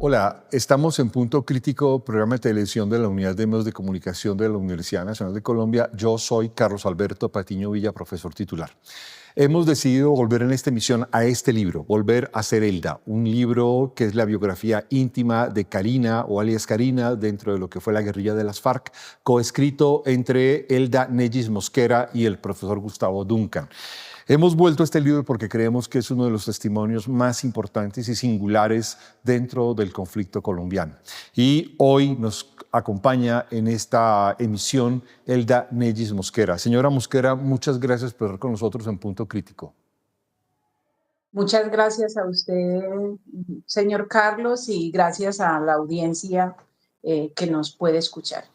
Hola, estamos en Punto Crítico, programa de televisión de la Unidad de Medios de Comunicación de la Universidad Nacional de Colombia. Yo soy Carlos Alberto Patiño Villa, profesor titular. Hemos decidido volver en esta emisión a este libro, Volver a ser Elda, un libro que es la biografía íntima de Karina, o alias Karina, dentro de lo que fue la guerrilla de las FARC, coescrito entre Elda Neyis Mosquera y el profesor Gustavo Duncan. Hemos vuelto a este libro porque creemos que es uno de los testimonios más importantes y singulares dentro del conflicto colombiano. Y hoy nos acompaña en esta emisión Elda Neyis Mosquera. Señora Mosquera, muchas gracias por estar con nosotros en Punto Crítico. Muchas gracias a usted, señor Carlos, y gracias a la audiencia que nos puede escuchar.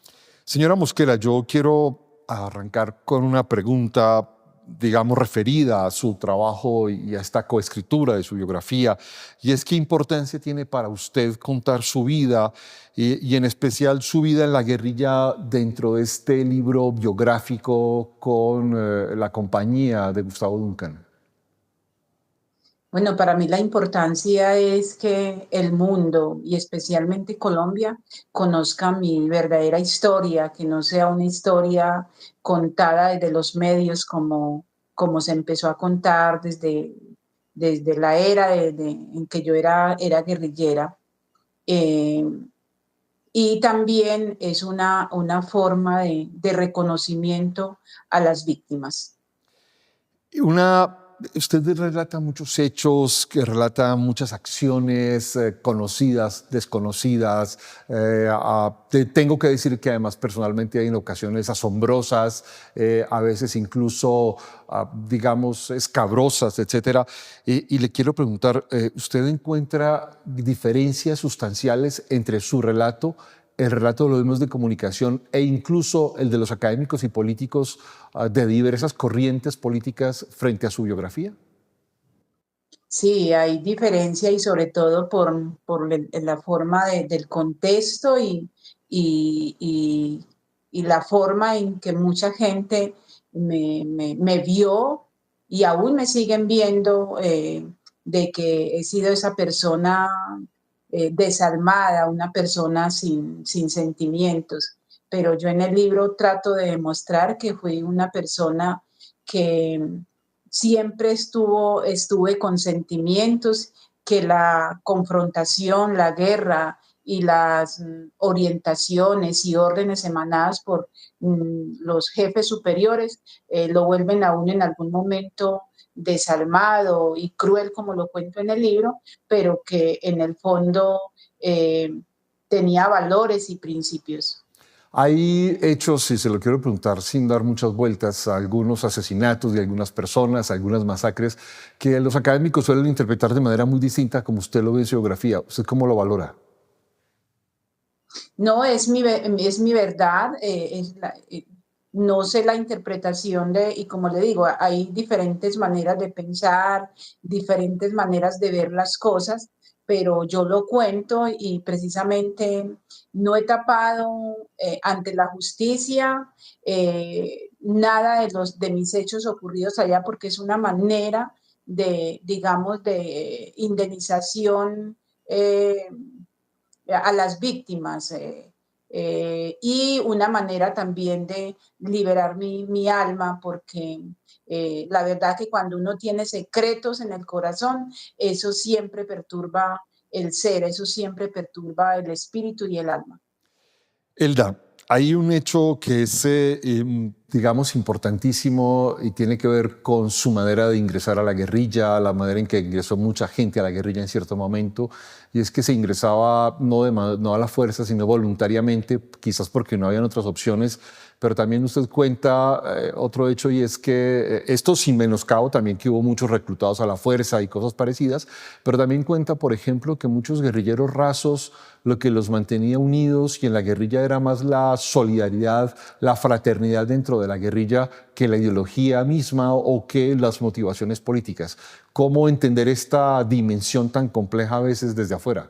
Señora Mosquera, yo quiero arrancar con una pregunta, digamos, referida a su trabajo y a esta coescritura de su biografía, y es qué importancia tiene para usted contar su vida y en especial su vida en la guerrilla dentro de este libro biográfico con la compañía de Gustavo Duncan. Bueno, para mí la importancia es que el mundo y especialmente Colombia conozca mi verdadera historia, que no sea una historia contada desde los medios como se empezó a contar desde la era en que yo era guerrillera. Eh, y también es una forma de reconocimiento a las víctimas. Usted relata muchos hechos, que relata muchas acciones conocidas, desconocidas. Tengo que decir que además personalmente hay en ocasiones asombrosas, a veces incluso, digamos, escabrosas, etcétera. Y le quiero preguntar, ¿usted encuentra diferencias sustanciales entre su relato, el relato de los medios de comunicación e incluso el de los académicos y políticos de diversas corrientes políticas frente a su biografía? Sí, hay diferencia y sobre todo por la forma del contexto y, y- y la forma en que mucha gente me vio y aún me siguen viendo, de que he sido esa persona desalmada, una persona sin sentimientos. Pero yo en el libro trato de demostrar que fui una persona que siempre estuve con sentimientos, que la confrontación, la guerra y las orientaciones y órdenes emanadas por los jefes superiores lo vuelven a uno en algún momento desalmado y cruel, como lo cuento en el libro, pero que en el fondo eh, tenía valores y principios. Hay hechos, y se lo quiero preguntar sin dar muchas vueltas, algunos asesinatos de algunas personas, algunas masacres, que los académicos suelen interpretar de manera muy distinta como usted lo ve en su biografía. ¿Usted cómo lo valora? No, es mi verdad, no sé la interpretación y como le digo, hay diferentes maneras de pensar, diferentes maneras de ver las cosas, pero yo lo cuento y precisamente no he tapado ante la justicia nada de mis hechos ocurridos allá porque es una manera digamos, de indemnización a las víctimas y una manera también de liberar mi alma porque la verdad que cuando uno tiene secretos en el corazón, eso siempre perturba el ser, eso siempre perturba el espíritu y el alma. Elda, hay un hecho que es, digamos, importantísimo y tiene que ver con su manera de ingresar a la guerrilla, la manera en que ingresó mucha gente a la guerrilla en cierto momento, y es que se ingresaba no a la fuerza, sino voluntariamente, quizás porque no habían otras opciones, pero también usted cuenta otro hecho y es que esto sin menoscabo también que hubo muchos reclutados a la fuerza y cosas parecidas, pero también cuenta, por ejemplo, que muchos guerrilleros rasos lo que los mantenía unidos y en la guerrilla era más la solidaridad, la fraternidad dentro de la guerrilla que la ideología misma o que las motivaciones políticas. ¿Cómo entender esta dimensión tan compleja a veces desde afuera?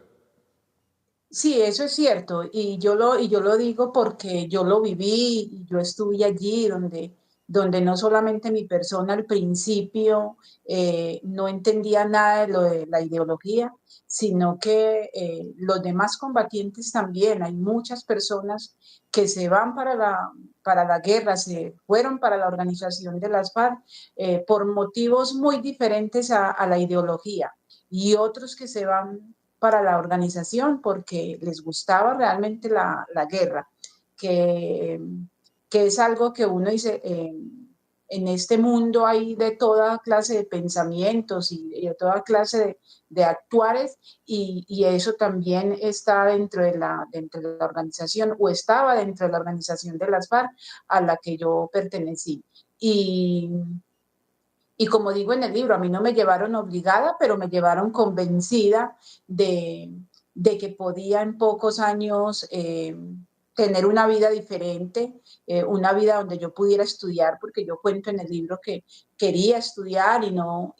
Sí, eso es cierto, y yo lo digo porque yo lo viví, y yo estuve allí donde no solamente mi persona al principio no entendía nada de lo de la ideología, sino que los demás combatientes también. Hay muchas personas que se van para la guerra, se fueron para la organización de las FARC por motivos muy diferentes a la ideología, y otros que se van para la organización porque les gustaba realmente la guerra, que, que es algo que uno dice, en este mundo hay de toda clase de pensamientos y de toda clase de actuares, y eso también está dentro de la organización, o estaba dentro de la organización de las FARC a la que yo pertenecí. Y, y como digo en el libro, a mí no me llevaron obligada, pero me llevaron convencida de que podía en pocos años tener una vida diferente, una vida donde yo pudiera estudiar, porque yo cuento en el libro que quería estudiar y no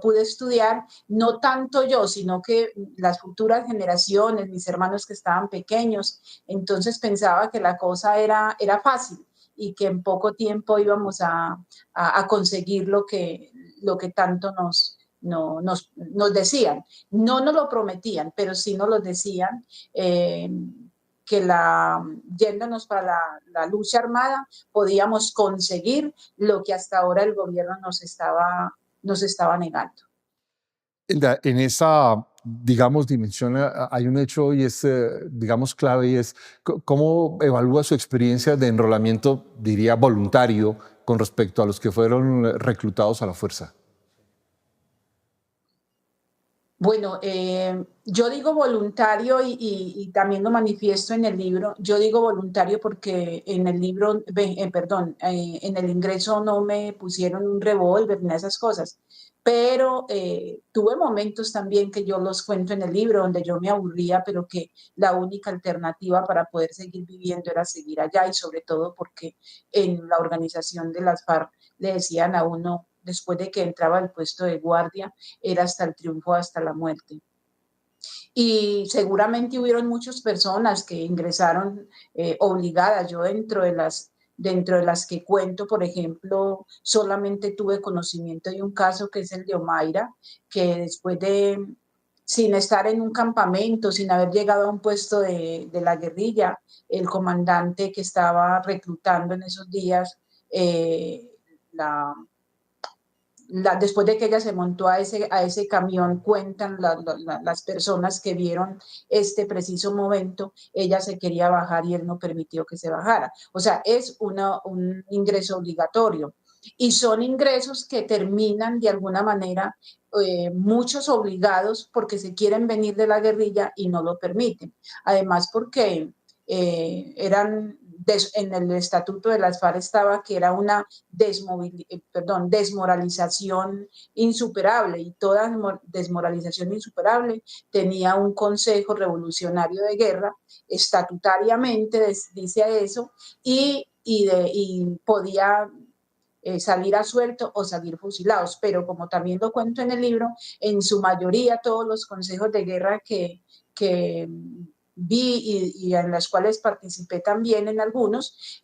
pude estudiar, no tanto yo, sino que las futuras generaciones, mis hermanos que estaban pequeños, entonces pensaba que la cosa era fácil y que en poco tiempo íbamos a conseguir lo que tanto nos decían. No nos lo prometían, pero sí nos lo decían, que yéndonos para la lucha armada podíamos conseguir lo que hasta ahora el gobierno nos estaba negando. En esa, digamos, dimensión hay un hecho y es, digamos, clave y es cómo evalúa su experiencia de enrolamiento, diría, voluntario con respecto a los que fueron reclutados a la fuerza. Bueno, yo digo voluntario y también lo manifiesto en el libro. Yo digo voluntario porque en el libro, perdón, en el ingreso no me pusieron un revólver ni esas cosas, pero tuve momentos también que yo los cuento en el libro donde yo me aburría, pero que la única alternativa para poder seguir viviendo era seguir allá, y sobre todo porque en la organización de las FARC le decían a uno, después de que entraba al puesto de guardia, era hasta el triunfo, hasta la muerte. Y seguramente hubieron muchas personas que ingresaron obligadas. Yo dentro de las que cuento, por ejemplo, solamente tuve conocimiento de un caso que es el de Omaira, que después de, sin estar en un campamento, sin haber llegado a un puesto de la guerrilla, el comandante que estaba reclutando en esos días, la, después de que ella se montó a ese camión, cuentan las personas que vieron este preciso momento, ella se quería bajar y él no permitió que se bajara. O sea, es un ingreso obligatorio. Y son ingresos que terminan de alguna manera, muchos obligados porque se quieren venir de la guerrilla y no lo permiten. Además porque en el estatuto de las FARC estaba que era una desmoralización insuperable, y toda desmoralización insuperable tenía un Consejo Revolucionario de Guerra, estatutariamente dice eso, y podía salir a suelto o salir fusilados. Pero como también lo cuento en el libro, en su mayoría todos los consejos de guerra que vi y en las cuales participé también en algunos,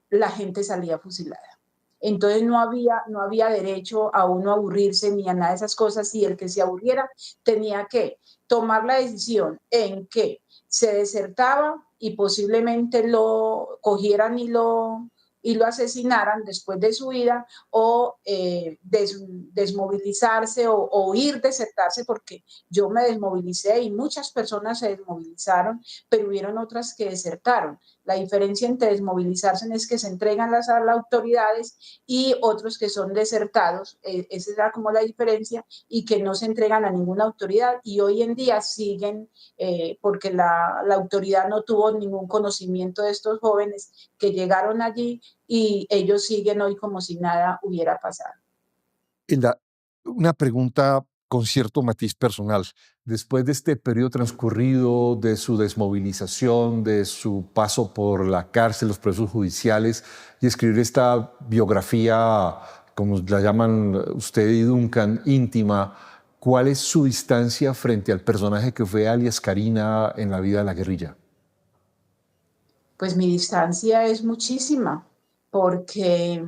la gente salía fusilada. Entonces no había derecho a uno a aburrirse ni a nada de esas cosas, y el que se aburriera tenía que tomar la decisión en que se desertaba y posiblemente lo cogieran y lo asesinaran después de su vida, o desmovilizarse o ir, desertarse, porque yo me desmovilicé y muchas personas se desmovilizaron, pero hubieron otras que desertaron. La diferencia entre desmovilizarse es que se entregan a las autoridades, y otros que son desertados, esa era como la diferencia, y que no se entregan a ninguna autoridad, y hoy en día siguen, porque la autoridad no tuvo ningún conocimiento de estos jóvenes que llegaron allí, y ellos siguen hoy como si nada hubiera pasado. Hilda, una pregunta con cierto matiz personal. Después de este periodo transcurrido, de su desmovilización, de su paso por la cárcel, los procesos judiciales, y escribir esta biografía, como la llaman usted y Duncan, íntima, ¿cuál es su distancia frente al personaje que fue alias Karina en la vida de la guerrilla? Pues mi distancia es muchísima, porque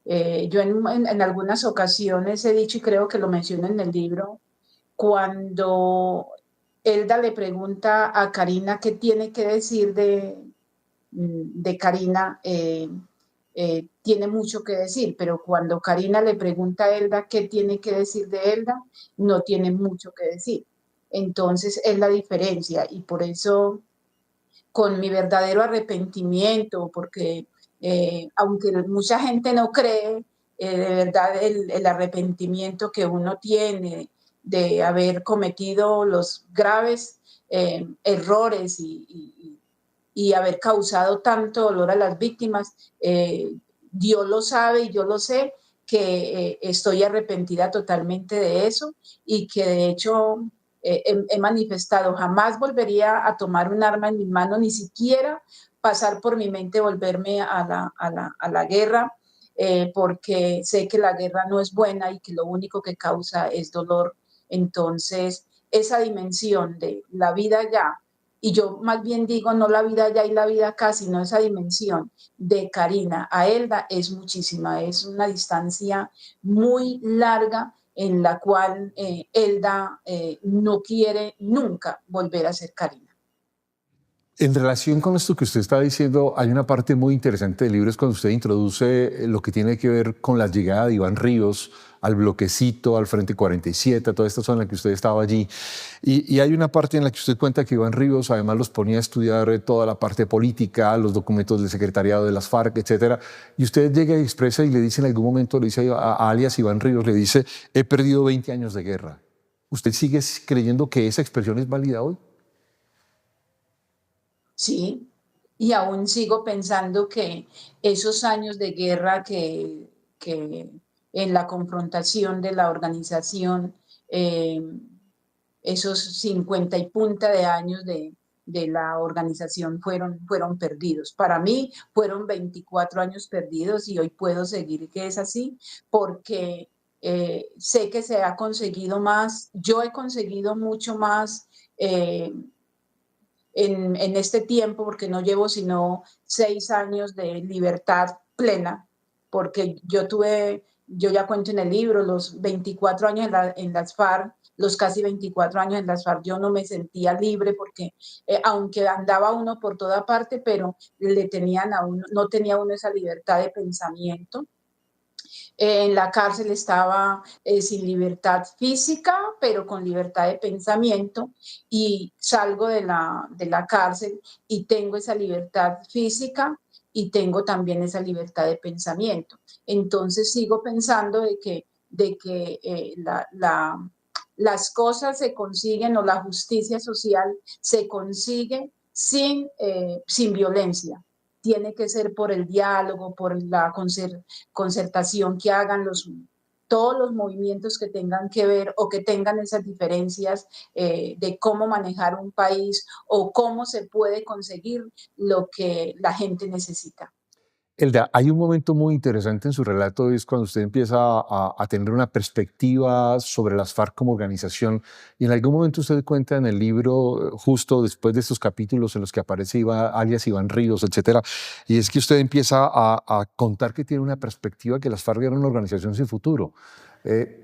yo en algunas ocasiones he dicho, y creo que lo menciono en el libro, cuando Elda le pregunta a Karina qué tiene que decir de Karina, tiene mucho que decir, pero cuando Karina le pregunta a Elda qué tiene que decir de Elda, no tiene mucho que decir. Entonces es la diferencia y por eso con mi verdadero arrepentimiento, porque aunque mucha gente no cree, de verdad el arrepentimiento que uno tiene de haber cometido los graves errores y haber causado tanto dolor a las víctimas, Dios lo sabe y yo lo sé, que estoy arrepentida totalmente de eso y que de hecho he manifestado, jamás volvería a tomar un arma en mi mano, ni siquiera pasar por mi mente volverme a la guerra, porque sé que la guerra no es buena y que lo único que causa es dolor. Entonces, esa dimensión de la vida ya, y yo más bien digo no la vida allá y la vida acá, sino esa dimensión de Karina a Elda es muchísima, es una distancia muy larga en la cual Elda no quiere nunca volver a ser Karina. En relación con esto que usted está diciendo, hay una parte muy interesante del libro, es cuando usted introduce lo que tiene que ver con la llegada de Iván Ríos al bloquecito, al Frente 47, a toda esta zona en la que usted estaba allí. Y hay una parte en la que usted cuenta que Iván Ríos además los ponía a estudiar toda la parte política, los documentos del secretariado de las FARC, etcétera. Y usted llega y expresa y le dice en algún momento, le dice a alias Iván Ríos, le dice, he perdido 20 años de guerra. ¿Usted sigue creyendo que esa expresión es válida hoy? Sí, y aún sigo pensando que esos años de guerra que en la confrontación de la organización, eh, esos 50 y punta de años de la organización fueron perdidos. Para mí fueron 24 años perdidos y hoy puedo seguir que es así porque sé que se ha conseguido más, yo he conseguido mucho más. En este tiempo, porque no llevo sino 6 años de libertad plena, porque yo ya cuento en el libro, los 24 años en las FARC, los casi 24 años en las FARC, yo no me sentía libre porque aunque andaba uno por toda parte, pero le tenían a uno, no tenía uno esa libertad de pensamiento. En la cárcel estaba sin libertad física, pero con libertad de pensamiento y salgo de la cárcel y tengo esa libertad física y tengo también esa libertad de pensamiento. Entonces sigo pensando de que las cosas se consiguen o la justicia social se consigue sin violencia. Tiene que ser por el diálogo, por la concertación que hagan todos los movimientos que tengan que ver o que tengan esas diferencias de cómo manejar un país o cómo se puede conseguir lo que la gente necesita. Elda, hay un momento muy interesante en su relato, es cuando usted empieza a tener una perspectiva sobre las FARC como organización, y en algún momento usted cuenta en el libro, justo después de estos capítulos en los que aparece alias Iván Ríos, etcétera, y es que usted empieza a contar que tiene una perspectiva que las FARC eran una organización sin futuro.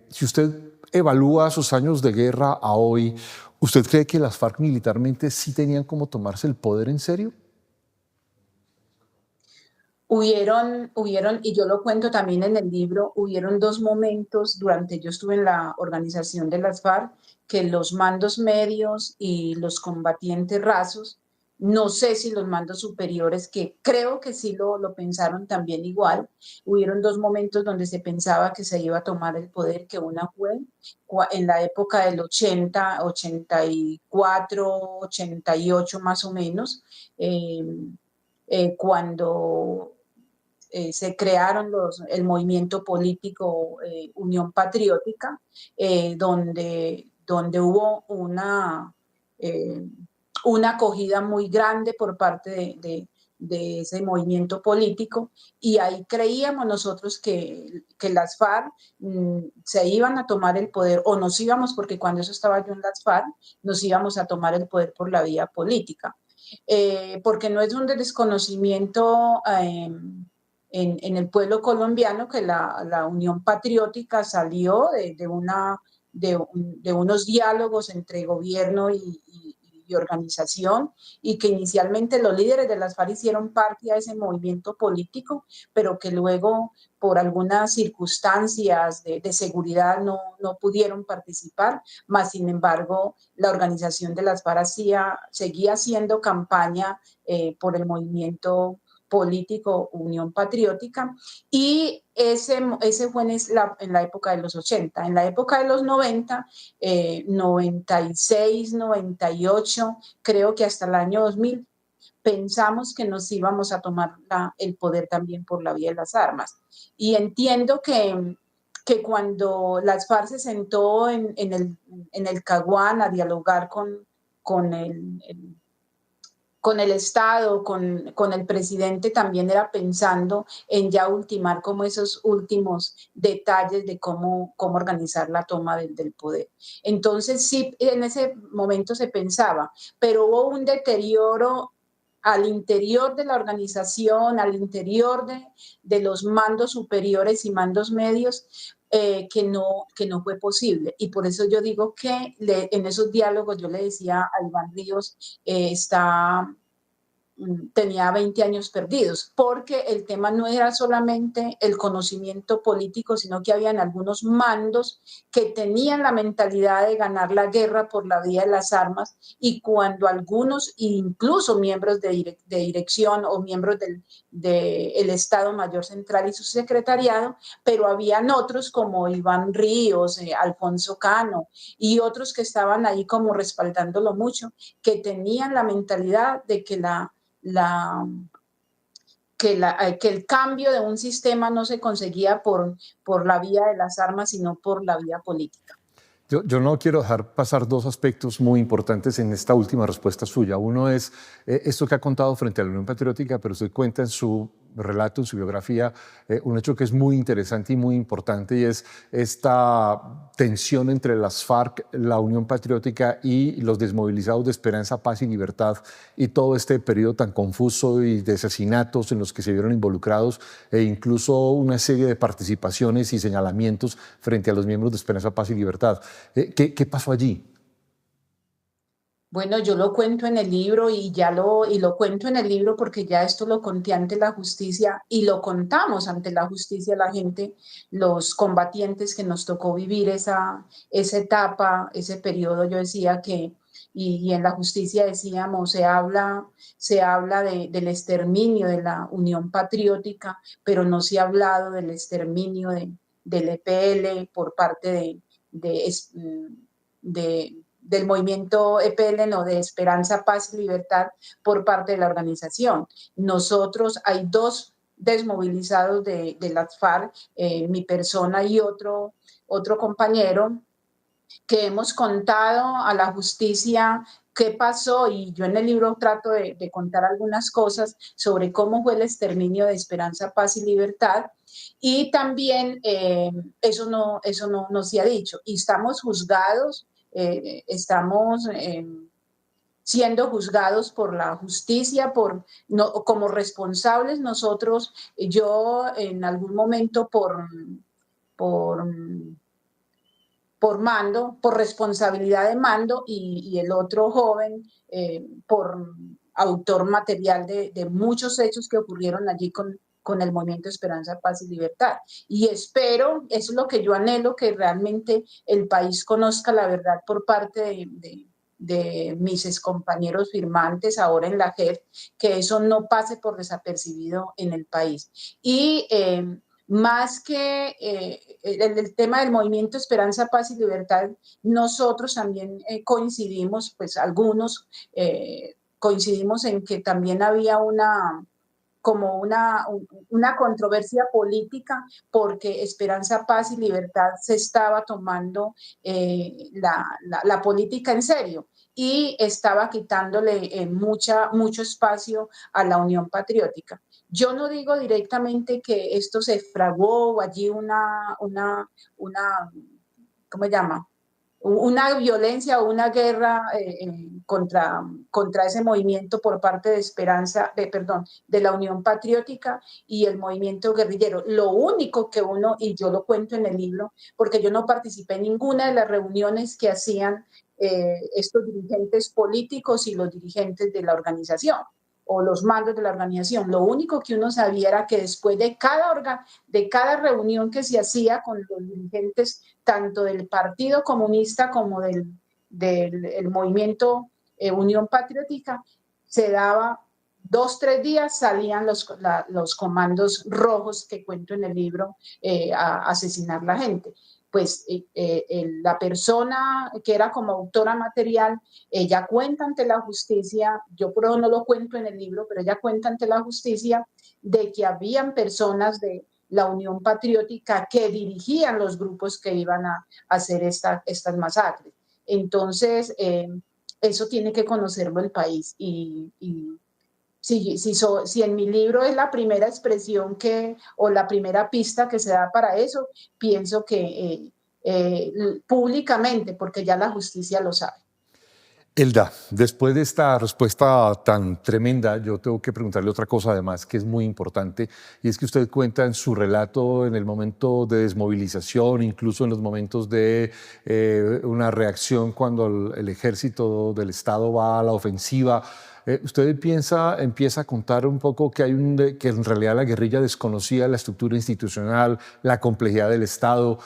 Si usted evalúa sus años de guerra a hoy, ¿usted cree que las FARC militarmente sí tenían como tomarse el poder en serio? Y yo lo cuento también en el libro, hubieron dos momentos durante, yo estuve en la organización de las FARC, que los mandos medios y los combatientes rasos, no sé si los mandos superiores, que creo que sí lo pensaron también igual, hubieron dos momentos donde se pensaba que se iba a tomar el poder, que una fue en la época del 80, 84, 88 más o menos, cuando se crearon el movimiento político Unión Patriótica, donde hubo eh, una acogida muy grande por parte de ese movimiento político y ahí creíamos nosotros que las FARC se iban a tomar el poder o nos íbamos, porque cuando eso estaba yo en las FARC, nos íbamos a tomar el poder por la vía política. Porque no es un desconocimiento en el pueblo colombiano, que la Unión Patriótica salió de unos diálogos entre gobierno y organización, y que inicialmente los líderes de las FARC hicieron parte a ese movimiento político, pero que luego por algunas circunstancias de seguridad no pudieron participar, más sin embargo la organización de las FARC seguía haciendo campaña por el movimiento político Unión Patriótica, y ese fue en la época de los 80. En la época de los 90, 96, 98, creo que hasta el año 2000, pensamos que nos íbamos a tomar el poder también por la vía de las armas. Y entiendo que cuando las FARC se sentó en el Caguán a dialogar con con el Estado, con el presidente, también era pensando en ya ultimar como esos últimos detalles de cómo organizar la toma del poder. Entonces sí, en ese momento se pensaba, pero hubo un deterioro al interior de la organización, al interior de los mandos superiores y mandos medios, que no fue posible. Y por eso yo digo que en esos diálogos yo le decía a Iván Ríos, tenía 20 años perdidos, porque el tema no era solamente el conocimiento político, sino que habían algunos mandos que tenían la mentalidad de ganar la guerra por la vía de las armas, y cuando algunos, incluso miembros de dirección o miembros del Estado Mayor Central y su secretariado, pero habían otros como Iván Ríos, Alfonso Cano y otros que estaban ahí como respaldándolo mucho, que tenían la mentalidad de que la, que el cambio de un sistema no se conseguía por la vía de las armas, sino por la vía política. Yo no quiero dejar pasar dos aspectos muy importantes en esta última respuesta suya. Uno es esto que ha contado frente a la Unión Patriótica, pero usted cuenta en su relato, en su biografía, un hecho que es muy interesante y muy importante, y es esta tensión entre las FARC, la Unión Patriótica y los desmovilizados de Esperanza, Paz y Libertad, y todo este periodo tan confuso y de asesinatos en los que se vieron involucrados, e incluso una serie de participaciones y señalamientos frente a los miembros de Esperanza, Paz y Libertad. ¿Qué pasó allí? Bueno, yo lo cuento en el libro, y lo cuento en el libro porque ya esto lo conté ante la justicia y lo contamos ante la justicia, la gente, los combatientes que nos tocó vivir esa etapa, ese periodo. Yo decía que, y en la justicia decíamos, se habla del exterminio de la Unión Patriótica, pero no se ha hablado del exterminio del EPL por parte del movimiento EPL, no, de Esperanza, Paz y Libertad, por parte de la organización. Nosotros, hay dos desmovilizados de las FARC, mi persona y otro compañero, que hemos contado a la justicia qué pasó, y yo en el libro trato de contar algunas cosas sobre cómo fue el exterminio de Esperanza, Paz y Libertad, y también eso no se ha dicho, y estamos juzgados, estamos siendo juzgados por la justicia, como responsables nosotros, yo en algún momento por por mando, por responsabilidad de mando, y el otro joven por autor material de muchos hechos que ocurrieron allí con el movimiento Esperanza, Paz y Libertad. Y espero, eso es lo que yo anhelo, que realmente el país conozca la verdad por parte de mis excompañeros firmantes ahora en la JEP, que eso no pase por desapercibido en el país. Y más que el tema del movimiento Esperanza, Paz y Libertad, nosotros también coincidimos, pues algunos coincidimos en que también había como una controversia política, porque Esperanza, Paz y Libertad se estaba tomando la política en serio y estaba quitándole mucho espacio a la Unión Patriótica. Yo no digo directamente que esto se fraguó o allí una ¿cómo se llama? una violencia o una guerra contra ese movimiento por parte de perdón, de la Unión Patriótica y el movimiento guerrillero. Lo único que uno, y yo lo cuento en el libro, porque yo no participé en ninguna de las reuniones que hacían estos dirigentes políticos y los dirigentes de la organización o los mandos de la organización. Lo único que uno sabía era que después de cada reunión que se hacía con los dirigentes tanto del Partido Comunista como del movimiento Unión Patriótica, se daba 2, 3 días, salían los comandos rojos que cuento en el libro a asesinar la gente. Pues la persona que era como autora material, ella cuenta ante la justicia, yo por eso no lo cuento en el libro, pero ella cuenta ante la justicia de que habían personas de la Unión Patriótica que dirigían los grupos que iban a hacer estas masacres. Entonces, eso tiene que conocerlo el país y si en mi libro es la primera expresión o la primera pista que se da para eso, pienso que públicamente, porque ya la justicia lo sabe. Elda, después de esta respuesta tan tremenda, yo tengo que preguntarle otra cosa además que es muy importante, y es que usted cuenta en su relato en el momento de desmovilización, incluso en los momentos de una reacción cuando el ejército del Estado va a la ofensiva. Usted empieza a contar un poco que que en realidad la guerrilla desconocía la estructura institucional, la complejidad del Estado.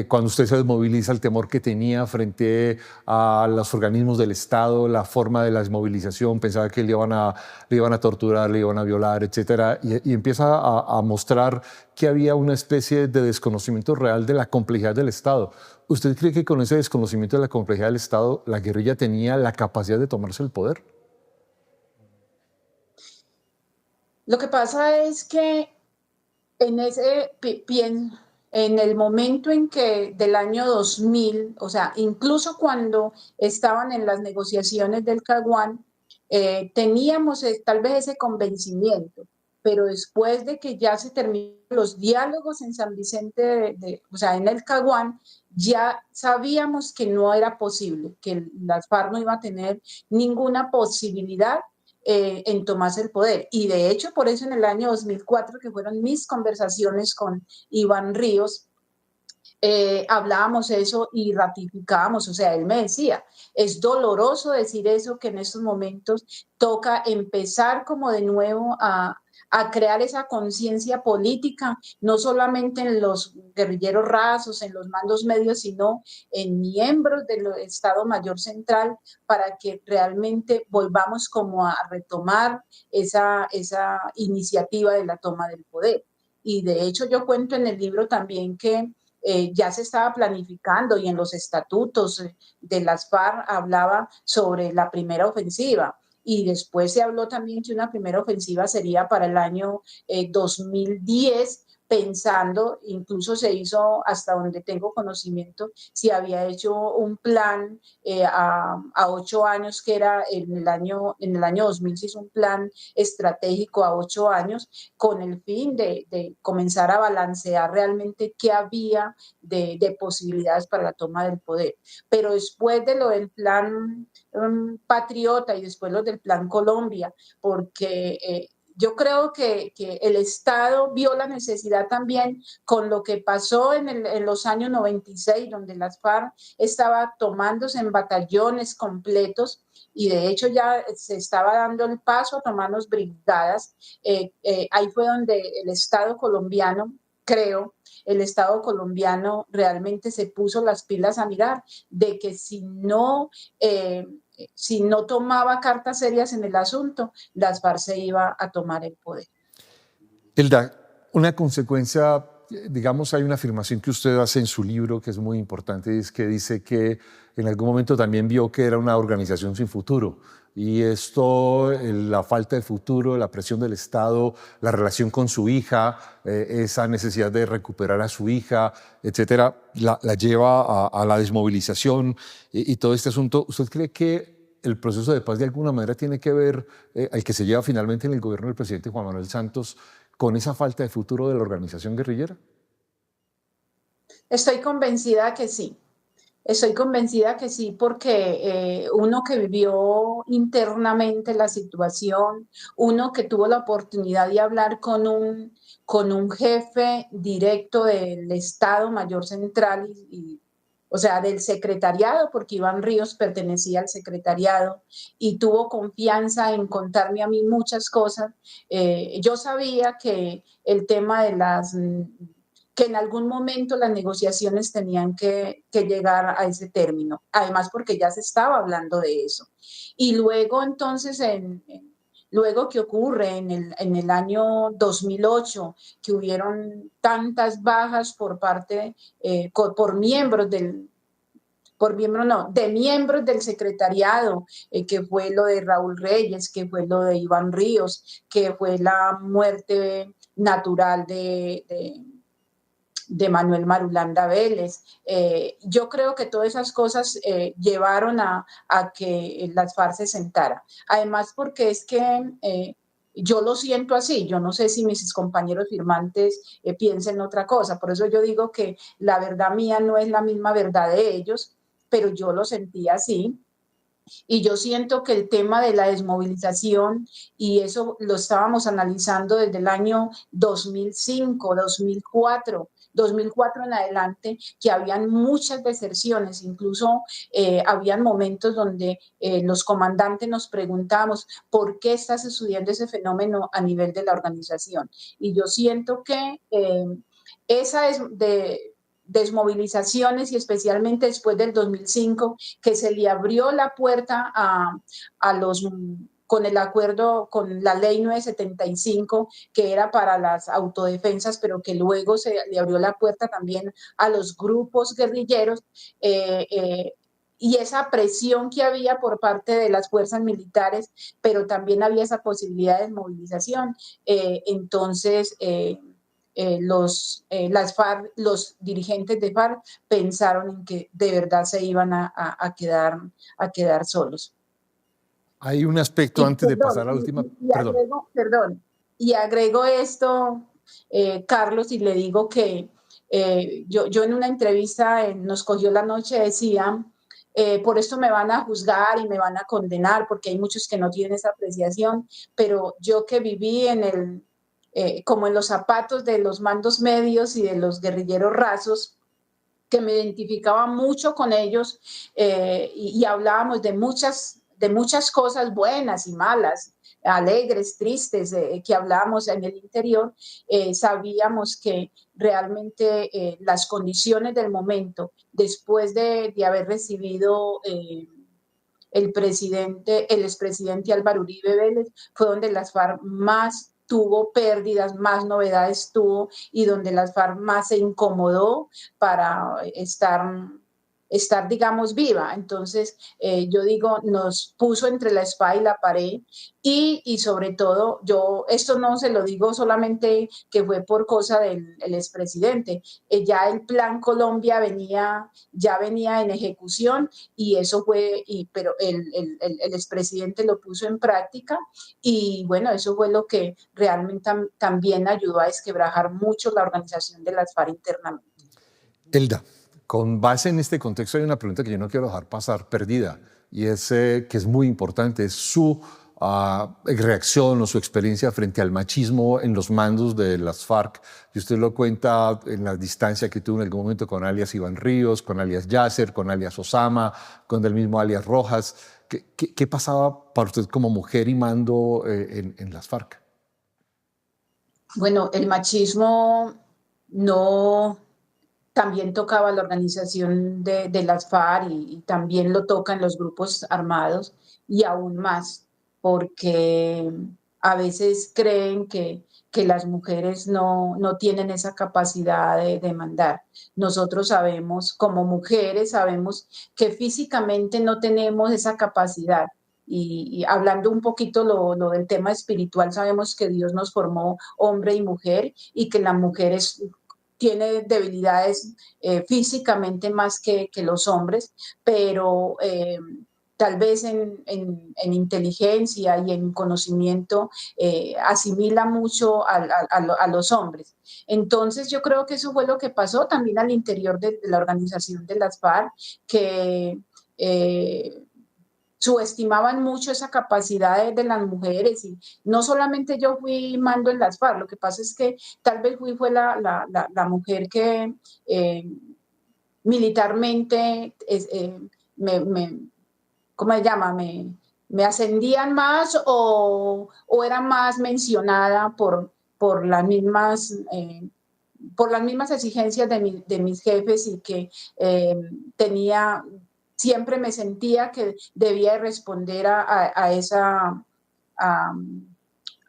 Cuando usted se desmoviliza, el temor que tenía frente a los organismos del Estado, la forma de la desmovilización, pensaba que le iban a torturar, le iban a violar, etcétera, y empieza a mostrar que había una especie de desconocimiento real de la complejidad del Estado. ¿Usted cree que con ese desconocimiento de la complejidad del Estado, la guerrilla tenía la capacidad de tomarse el poder? Lo que pasa es que en ese en el momento en que del año 2000, o sea, incluso cuando estaban en las negociaciones del Caguán, teníamos tal vez ese convencimiento, pero después de que ya se terminaron los diálogos en San Vicente, o sea, en el Caguán, ya sabíamos que no era posible, que las FARC no iba a tener ninguna posibilidad en tomarse el poder. Y de hecho, por eso en el año 2004, que fueron mis conversaciones con Iván Ríos, hablábamos eso y ratificábamos, o sea, él me decía, es doloroso decir eso, que en estos momentos toca empezar como de nuevo a crear esa conciencia política, no solamente en los guerrilleros rasos, en los mandos medios, sino en miembros del Estado Mayor Central, para que realmente volvamos como a retomar esa iniciativa de la toma del poder. Y de hecho yo cuento en el libro también que ya se estaba planificando y en los estatutos de las FARC hablaba sobre la primera ofensiva. Y después se habló también que una primera ofensiva sería para el año 2010, pensando, incluso se hizo, hasta donde tengo conocimiento, si había hecho un plan a 8 años, que era en el año 2000 se hizo un plan estratégico a 8 años, con el fin de comenzar a balancear realmente qué había de posibilidades para la toma del poder. Pero después de lo del plan Patriota y después lo del plan Colombia, porque yo creo que el Estado vio la necesidad también con lo que pasó en los años 96, donde las FARC estaba tomándose en batallones completos, y de hecho ya se estaba dando el paso a tomarnos brigadas. Ahí fue donde el Estado colombiano, creo, el Estado colombiano realmente se puso las pilas a mirar de que si no tomaba cartas serias en el asunto, las FARC se iba a tomar el poder. Elda, una consecuencia, digamos, hay una afirmación que usted hace en su libro que es muy importante, y es que dice que en algún momento también vio que era una organización sin futuro. Y esto, la falta de futuro, la presión del Estado, la relación con su hija, esa necesidad de recuperar a su hija, etcétera, la lleva a la desmovilización y todo este asunto. ¿Usted cree que el proceso de paz de alguna manera tiene que ver, al que se lleva finalmente en el gobierno del presidente Juan Manuel Santos, con esa falta de futuro de la organización guerrillera? Estoy convencida que sí. Estoy convencida que sí, porque uno que vivió internamente la situación, uno que tuvo la oportunidad de hablar con un jefe directo del Estado Mayor Central o sea, del secretariado, porque Iván Ríos pertenecía al secretariado y tuvo confianza en contarme a mí muchas cosas. Yo sabía que el tema de que en algún momento las negociaciones tenían que llegar a ese término, además porque ya se estaba hablando de eso. Y luego entonces, luego que ocurre en el año 2008, que hubieron tantas bajas por parte, por miembros por miembros no, de miembros del secretariado, que fue lo de Raúl Reyes, que fue lo de Iván Ríos, que fue la muerte natural de Manuel Marulanda Vélez. Yo creo que todas esas cosas llevaron a que las FARC se sentara. Además, porque es que yo lo siento así, yo no sé si mis compañeros firmantes piensen otra cosa, por eso yo digo que la verdad mía no es la misma verdad de ellos, pero yo lo sentí así. Y yo siento que el tema de la desmovilización, y eso lo estábamos analizando desde el año 2005, 2004 en adelante, que habían muchas deserciones, incluso habían momentos donde los comandantes nos preguntábamos por qué está sucediendo ese fenómeno a nivel de la organización. Y yo siento que esa es de desmovilizaciones y especialmente después del 2005, que se le abrió la puerta a los con el acuerdo, con la ley 975, que era para las autodefensas, pero que luego se le abrió la puerta también a los grupos guerrilleros, y esa presión que había por parte de las fuerzas militares, pero también había esa posibilidad de movilización. Entonces, las FARC, los dirigentes de FARC pensaron en que de verdad se iban a quedar solos. Hay un aspecto Y antes de perdón, pasar a la última, y perdón. agrego, perdón, y agrego esto, Carlos, y le digo que yo en una entrevista nos cogió la noche, decía, por esto me van a juzgar y me van a condenar, porque hay muchos que no tienen esa apreciación, pero yo que viví como en los zapatos de los mandos medios y de los guerrilleros rasos, que me identificaba mucho con ellos, y hablábamos de muchas cosas buenas y malas, alegres, tristes, que hablábamos en el interior. Sabíamos que realmente las condiciones del momento, después de haber recibido el expresidente Álvaro Uribe Vélez, fue donde las FARC más tuvo pérdidas, más novedades tuvo, y donde las FARC más se incomodó para estar, digamos, viva. Entonces, yo digo, nos puso entre la espada y la pared, y sobre todo, yo esto no se lo digo solamente que fue por cosa del expresidente, ya el Plan Colombia ya venía en ejecución, y eso fue, pero el expresidente lo puso en práctica, y bueno, eso fue lo que realmente también ayudó a desquebrajar mucho la organización de las FARC internamente. Elda, con base en este contexto hay una pregunta que yo no quiero dejar pasar perdida y es que es muy importante, es su reacción o su experiencia frente al machismo en los mandos de las FARC. Y usted lo cuenta en la distancia que tuvo en algún momento con alias Iván Ríos, con alias Yasser, con alias Osama, con el mismo alias Rojas. ¿Qué pasaba para usted como mujer y mando en las FARC? Bueno, el machismo no también tocaba la organización de las FARC, y también lo tocan los grupos armados, y aún más, porque a veces creen que las mujeres no tienen esa capacidad de mandar. Nosotros sabemos, como mujeres, sabemos que físicamente no tenemos esa capacidad. Y hablando un poquito lo del tema espiritual, sabemos que Dios nos formó hombre y mujer, y que la mujer tiene debilidades físicamente más que los hombres, pero tal vez en inteligencia y en conocimiento asimila mucho a los hombres. Entonces yo creo que eso fue lo que pasó también al interior de la organización de las FARC, que subestimaban mucho esa capacidad de las mujeres y no solamente yo fui mando en las FARC, lo que pasa es que tal vez fue la mujer que militarmente me, ¿cómo se llama? Me ascendían más o era más mencionada por las mismas exigencias de mis jefes y que tenía, siempre me sentía que debía responder a,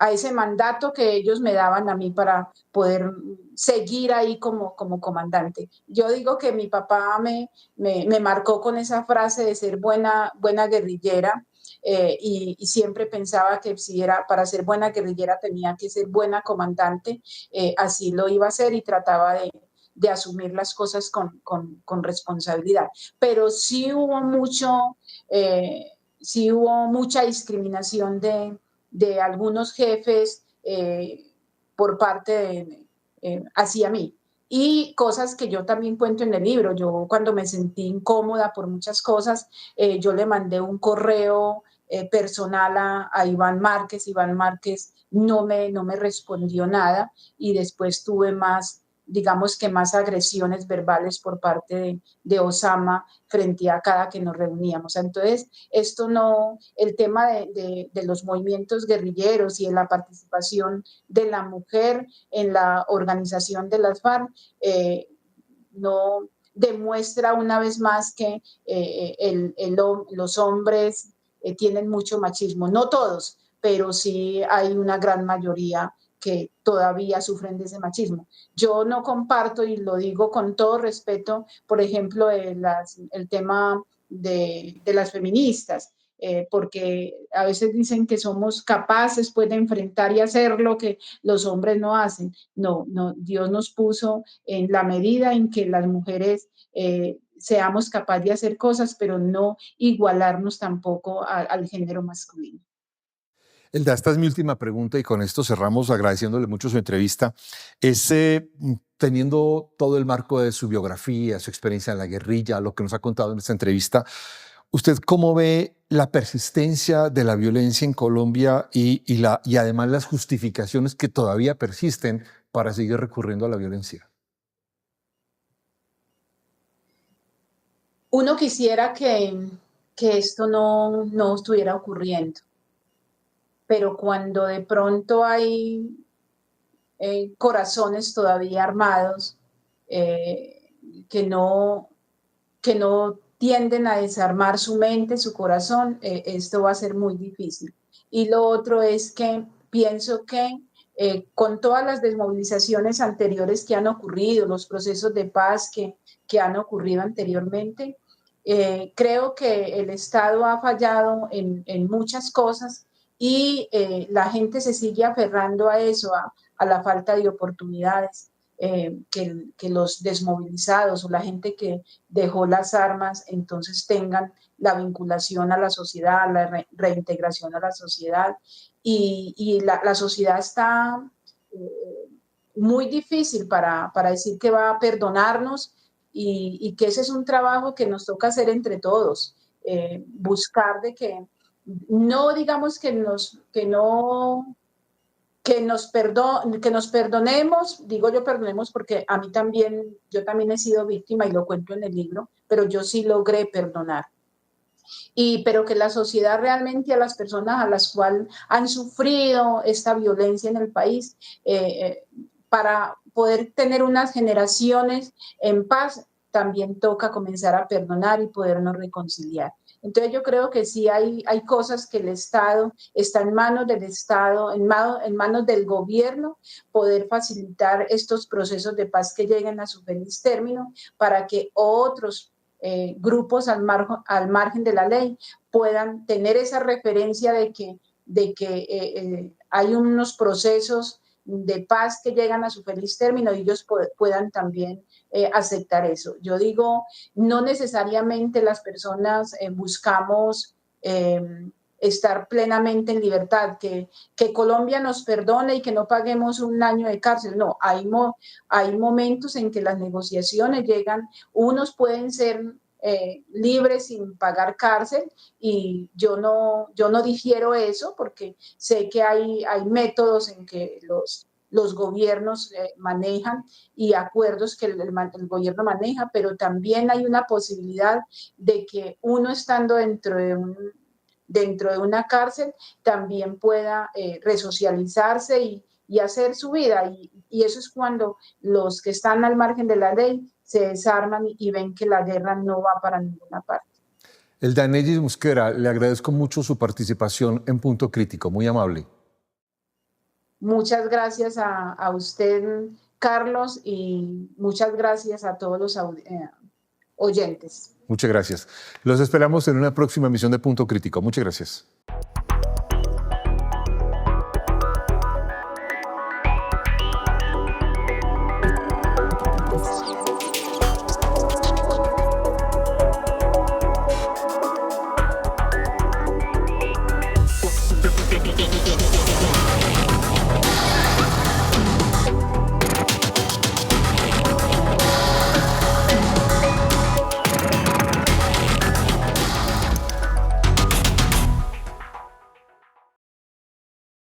a ese mandato que ellos me daban a mí para poder seguir ahí como comandante. Yo digo que mi papá me marcó con esa frase de ser buena guerrillera y siempre pensaba que si era para ser buena guerrillera tenía que ser buena comandante, así lo iba a hacer y trataba de asumir las cosas con responsabilidad. Pero sí hubo mucha discriminación de algunos jefes por parte hacia mí. Y cosas que yo también cuento en el libro. Yo cuando me sentí incómoda por muchas cosas, yo le mandé un correo personal a Iván Márquez. Iván Márquez no me respondió nada y después tuve más, digamos que más agresiones verbales por parte de Osama frente a cada que nos reuníamos. Entonces, esto no, el tema de los movimientos guerrilleros y de la participación de la mujer en la organización de las FARC, no demuestra una vez más que los hombres tienen mucho machismo. No todos, pero sí hay una gran mayoría que todavía sufren de ese machismo. Yo no comparto, y lo digo con todo respeto, por ejemplo, el tema de las feministas, porque a veces dicen que somos capaces pues, de enfrentar y hacer lo que los hombres no hacen. No, no, Dios nos puso en la medida en que las mujeres seamos capaces de hacer cosas, pero no igualarnos tampoco al género masculino. Elda, esta es mi última pregunta y con esto cerramos agradeciéndole mucho su entrevista. Teniendo todo el marco de su biografía, su experiencia en la guerrilla, lo que nos ha contado en esta entrevista, ¿usted cómo ve la persistencia de la violencia en Colombia y además las justificaciones que todavía persisten para seguir recurriendo a la violencia? Uno quisiera que esto no estuviera ocurriendo, pero cuando de pronto hay corazones todavía armados eh, que, no, que no tienden a desarmar su mente, su corazón, esto va a ser muy difícil. Y lo otro es que pienso que con todas las desmovilizaciones anteriores que han ocurrido, los procesos de paz que han ocurrido anteriormente, creo que el Estado ha fallado en muchas cosas y la gente se sigue aferrando a eso, a la falta de oportunidades. Que los desmovilizados o la gente que dejó las armas entonces tengan la vinculación a la sociedad, la reintegración a la sociedad. Y la sociedad está muy difícil para decir que va a perdonarnos y que ese es un trabajo que nos toca hacer entre todos, buscar de que no digamos que nos perdonemos, digo yo perdonemos porque a mí también, yo también he sido víctima y lo cuento en el libro, pero yo sí logré perdonar. Pero que la sociedad realmente a las personas a las cuales han sufrido esta violencia en el país, para poder tener unas generaciones en paz, también toca comenzar a perdonar y podernos reconciliar. Entonces yo creo que sí hay cosas que el Estado está en manos del Estado, en manos del gobierno, poder facilitar estos procesos de paz que lleguen a su feliz término para que otros grupos al margen de la ley puedan tener esa referencia de que hay unos procesos de paz que llegan a su feliz término y ellos puedan también aceptar eso. Yo digo, no necesariamente las personas buscamos estar plenamente en libertad, que Colombia nos perdone y que no paguemos un año de cárcel. No, hay momentos en que las negociaciones llegan, unos pueden ser libres sin pagar cárcel y yo no difiero eso porque sé que hay métodos en que los gobiernos manejan y acuerdos que el gobierno maneja, pero también hay una posibilidad de que uno estando dentro de una cárcel también pueda resocializarse y hacer su vida. Y eso es cuando los que están al margen de la ley se desarman y ven que la guerra no va para ninguna parte. Eldanelis Mosquera, le agradezco mucho su participación en Punto Crítico, muy amable. Muchas gracias a usted, Carlos, y muchas gracias a todos los oyentes. Muchas gracias. Los esperamos en una próxima emisión de Punto Crítico. Muchas gracias.